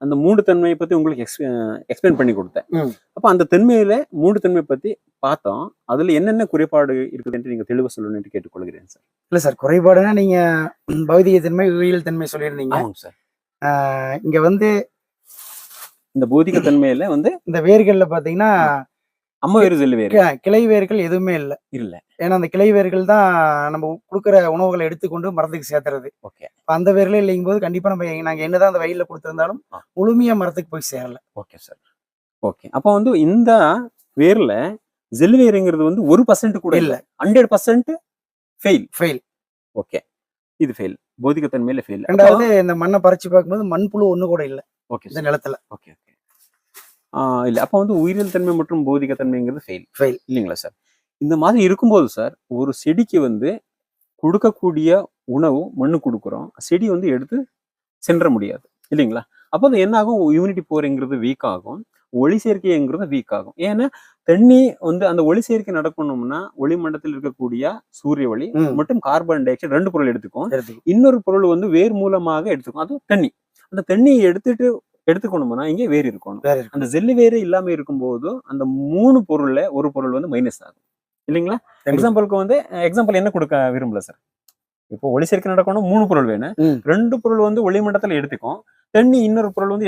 அந்த மூன்று தன்மையை பத்தி உங்களுக்கு எக்ஸ்பிளைன் பண்ணி கொடுத்தேன். அப்ப அந்த தன்மையில மூன்று தன்மை பத்தி பார்த்தோம். அதுல என்னென்ன குறைபாடு இருக்குதுன்னு நீங்க தெளிவா சொல்லணும்னு கேட்டுக்கொள்கிறேன் சார். இல்ல சார், குறைபாடுனா நீங்க பௌதிக தன்மை, உயிரியல் தன்மை சொல்லியிருந்தீங்க. ஆமாங்க சார். இங்க வந்து இந்த பௌதிக தன்மையில வந்து இந்த வேர்கள்ல பாத்தீங்கன்னா அம்மா வேறு செல்லு வேறு கிளை வேர்கள் எதுவுமே இல்ல. ஏன்னா அந்த கிளை வேர்கள் தான் நம்ம கொடுக்குற உணவுகளை எடுத்துக்கொண்டு மரத்துக்கு சேர்த்துறது. ஓகே. அந்த வேர்களே இல்லைங்கும் போது கண்டிப்பா நாங்க என்னதான் அந்த வயல்ல கொடுத்திருந்தாலும் முழுமையா மரத்துக்கு போய் சேரல. Okay sir. ஓகே. அப்ப வந்து இந்த வேர்ல ஜெல் வேருங்கிறது வந்து 1% கூட இல்ல, 100% ஃபெயில். ஓகே. இது ஃபெயில், பௌதிக தன்மையில ஃபெயில். ரெண்டாவது இந்த மண்ணை பறிச்சு பார்க்கும்போது மண்புழு ஒண்ணு கூட இல்ல. ஓகே. இந்த நிலத்துல. ஓகே. இல்ல, அப்ப வந்து உயிரியல் தன்மை மற்றும் பௌதிக தன்மைங்கிறது ஃபெயில் இல்லைங்களா சார்? இந்த மாதிரி இருக்கும்போது சார், ஒரு செடிக்கு வந்து கொடுக்கக்கூடிய உணவு மண்ணு கொடுக்குறோம், செடி வந்து எடுத்து சென்ற முடியாது இல்லைங்களா? அப்போ அது என்ன ஆகும், இம்யூனிட்டி போருங்கிறது வீக் ஆகும், ஒளி சேர்க்கைங்கிறது வீக் ஆகும். ஏன்னா தண்ணி வந்து அந்த ஒளி சேர்க்கை நடக்கணும்னா ஒளிமண்டலத்தில் இருக்கக்கூடிய சூரிய ஒளி மற்றும் கார்பன் டை ஆக்சைடு 2 பொருள் எடுத்துக்கும். இன்னொரு பொருள் வந்து வேர் மூலமாக எடுத்துக்கும், அது தண்ணி. அந்த தண்ணியை எடுத்துக்கணும்னா இங்கே வேர் இருக்கணும். அந்த ஜெல்லு வேறு இல்லாம இருக்கும்போது அந்த 3 பொருள்ல ஒரு பொருள் வந்து மைனஸ் ஆகும் இல்லைங்களா? எக்ஸாம்பிள் என்ன கொடுக்க விரும்பல சார்? இப்போ ஒளி சேர்க்கை நடக்கணும், 3 பொருள் வேணும். 2 பொருள் வந்து ஒளிமண்டலத்துல எடுத்துக்கும், தண்ணி இன்னொரு பொருள் வந்து